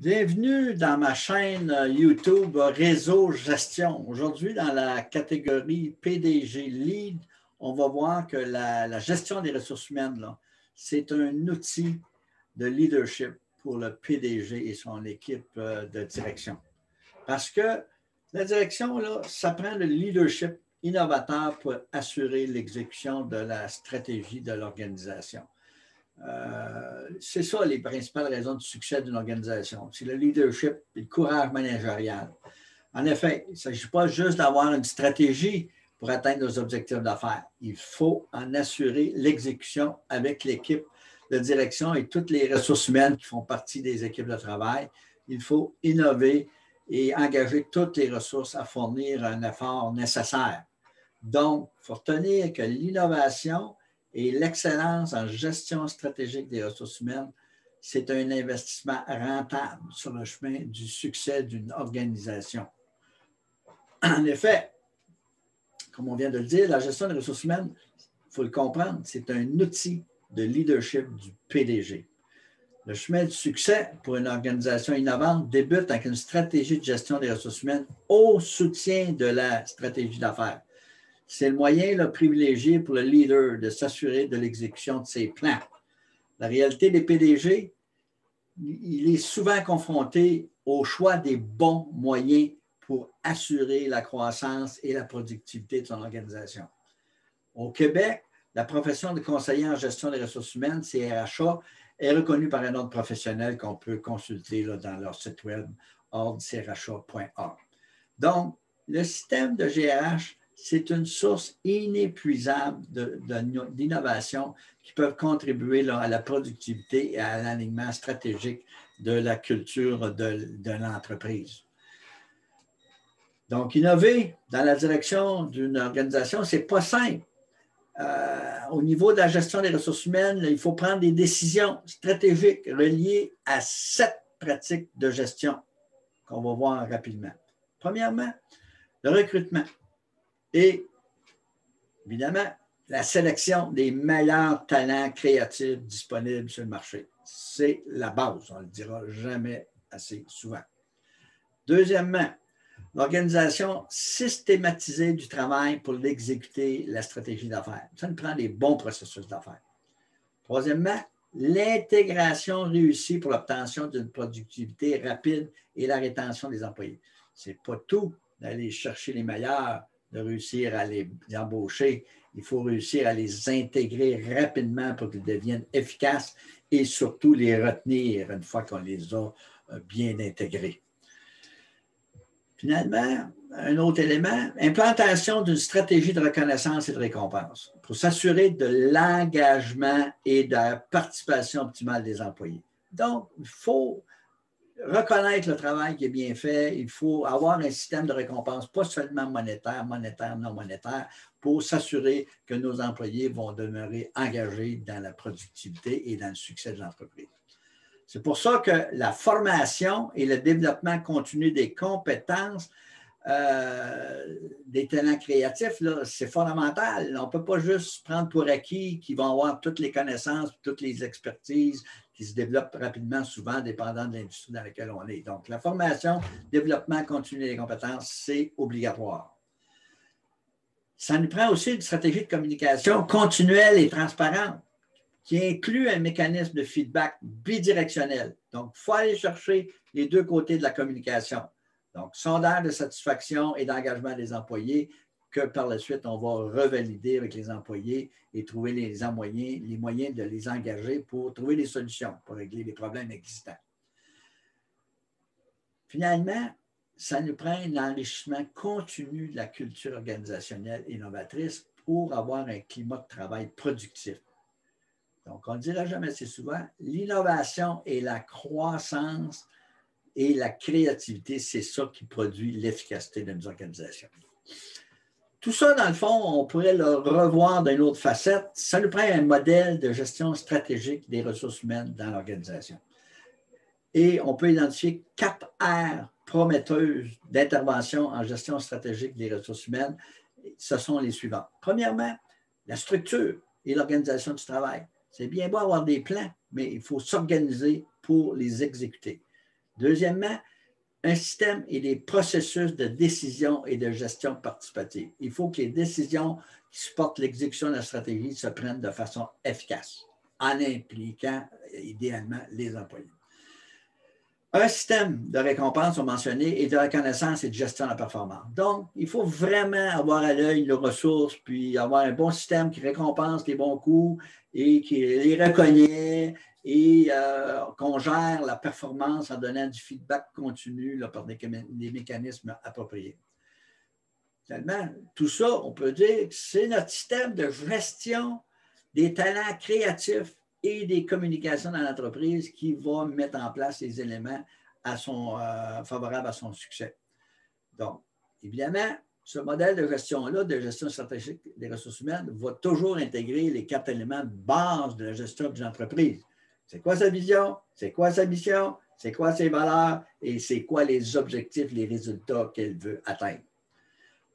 Bienvenue dans ma chaîne YouTube Réseau Gestion. Aujourd'hui, dans la catégorie PDG Lead, on va voir que la gestion des ressources humaines, c'est un outil de leadership pour le PDG et son équipe de direction. Parce que la direction, là, ça prend le leadership innovateur pour assurer l'exécution de la stratégie de l'organisation. C'est ça les principales raisons du succès d'une organisation. C'est le leadership et le courage managérial. En effet, il ne s'agit pas juste d'avoir une stratégie pour atteindre nos objectifs d'affaires. Il faut en assurer l'exécution avec l'équipe de direction et toutes les ressources humaines qui font partie des équipes de travail. Il faut innover et engager toutes les ressources à fournir un effort nécessaire. Donc, il faut retenir que l'innovation et l'excellence en gestion stratégique des ressources humaines, c'est un investissement rentable sur le chemin du succès d'une organisation. En effet, comme on vient de le dire, la gestion des ressources humaines, il faut le comprendre, c'est un outil de leadership du PDG. Le chemin du succès pour une organisation innovante débute avec une stratégie de gestion des ressources humaines au soutien de la stratégie d'affaires. C'est le moyen privilégié pour le leader de s'assurer de l'exécution de ses plans. La réalité des PDG, il est souvent confronté au choix des bons moyens pour assurer la croissance et la productivité de son organisation. Au Québec, la profession de conseiller en gestion des ressources humaines, CRHA, est reconnue par un ordre professionnel qu'on peut consulter dans leur site web ordrecrha.org. Donc, le système de GRH, c'est une source inépuisable d'innovation qui peuvent contribuer à la productivité et à l'alignement stratégique de la culture de l'entreprise. Donc, innover dans la direction d'une organisation, ce n'est pas simple. Au niveau de la gestion des ressources humaines, il faut prendre des décisions stratégiques reliées à 7 pratiques de gestion qu'on va voir rapidement. Premièrement, le recrutement et, évidemment, la sélection des meilleurs talents créatifs disponibles sur le marché. C'est la base, on ne le dira jamais assez souvent. Deuxièmement, l'organisation systématisée du travail pour exécuter la stratégie d'affaires. Ça nous prend des bons processus d'affaires. Troisièmement, l'intégration réussie pour l'obtention d'une productivité rapide et la rétention des employés. Ce n'est pas tout d'aller chercher les meilleurs, de réussir à les embaucher. Il faut réussir à les intégrer rapidement pour qu'ils deviennent efficaces et surtout les retenir une fois qu'on les a bien intégrés. Finalement, un autre élément, implantation d'une stratégie de reconnaissance et de récompense pour s'assurer de l'engagement et de la participation optimale des employés. Donc, il faut reconnaître le travail qui est bien fait, il faut avoir un système de récompense, pas seulement monétaire, non monétaire, pour s'assurer que nos employés vont demeurer engagés dans la productivité et dans le succès de l'entreprise. C'est pour ça que la formation et le développement continu des compétences des talents créatifs, c'est fondamental. On ne peut pas juste prendre pour acquis qu'ils vont avoir toutes les connaissances, toutes les expertises qui se développent rapidement, souvent dépendant de l'industrie dans laquelle on est. Donc, la formation, développement continu des compétences, c'est obligatoire. Ça nous prend aussi une stratégie de communication continuelle et transparente qui inclut un mécanisme de feedback bidirectionnel. Donc, il faut aller chercher les deux côtés de la communication. Donc, sondage de satisfaction et d'engagement des employés que par la suite, on va revalider avec les employés et trouver les moyens de les engager pour trouver des solutions pour régler les problèmes existants. Finalement, ça nous prend un enrichissement continu de la culture organisationnelle innovatrice pour avoir un climat de travail productif. Donc, on ne dira jamais assez souvent, l'innovation et la croissance et la créativité, c'est ça qui produit l'efficacité de nos organisations. Tout ça, dans le fond, on pourrait le revoir d'une autre facette. Ça nous prend un modèle de gestion stratégique des ressources humaines dans l'organisation. Et on peut identifier 4 aires prometteuses d'intervention en gestion stratégique des ressources humaines. Ce sont les suivantes. Premièrement, la structure et l'organisation du travail. C'est bien beau avoir des plans, mais il faut s'organiser pour les exécuter. Deuxièmement, un système et des processus de décision et de gestion participative. Il faut que les décisions qui supportent l'exécution de la stratégie se prennent de façon efficace, en impliquant idéalement les employés. Un système de récompense, on mentionné, et de reconnaissance et de gestion de la performance. Donc, il faut vraiment avoir à l'œil les ressources, puis avoir un bon système qui récompense les bons coups et qui les reconnaît et qu'on gère la performance en donnant du feedback continu là, par des mécanismes appropriés. Finalement, tout ça, on peut dire que c'est notre système de gestion des talents créatifs et des communications dans l'entreprise qui va mettre en place les éléments favorables à son succès. Donc, évidemment, ce modèle de gestion-là, de gestion stratégique des ressources humaines, va toujours intégrer les 4 éléments de base de la gestion d'une entreprise. C'est quoi sa vision? C'est quoi sa mission? C'est quoi ses valeurs? Et c'est quoi les objectifs, les résultats qu'elle veut atteindre?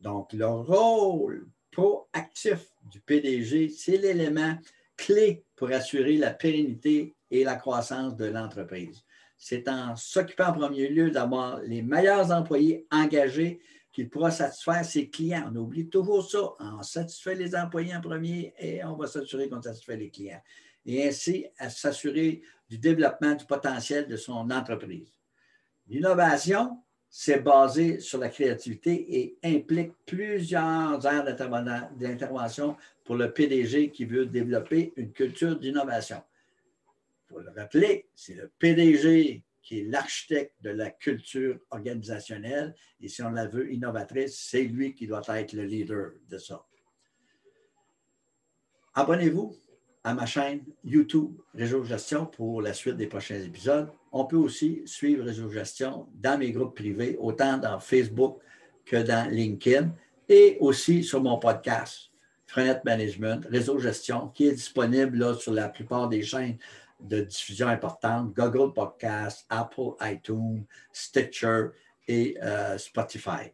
Donc, le rôle proactif du PDG, c'est l'élément clé pour assurer la pérennité et la croissance de l'entreprise. C'est en s'occupant en premier lieu d'avoir les meilleurs employés engagés qu'il pourra satisfaire ses clients. On oublie toujours ça. On satisfait les employés en premier et on va s'assurer qu'on satisfait les clients. Et ainsi, à s'assurer du développement du potentiel de son entreprise. L'innovation, c'est basé sur la créativité et implique plusieurs heures d'intervention pour le PDG qui veut développer une culture d'innovation. Il faut le rappeler, c'est le PDG qui est l'architecte de la culture organisationnelle et si on la veut innovatrice, c'est lui qui doit être le leader de ça. Abonnez-vous à ma chaîne YouTube Réseau Gestion pour la suite des prochains épisodes. On peut aussi suivre Réseau Gestion dans mes groupes privés, autant dans Facebook que dans LinkedIn et aussi sur mon podcast Frenette Management, Réseau Gestion, qui est disponible là, sur la plupart des chaînes de diffusion importantes, Google Podcast, Apple iTunes, Stitcher et Spotify.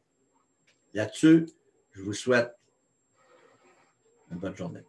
Là-dessus, je vous souhaite une bonne journée.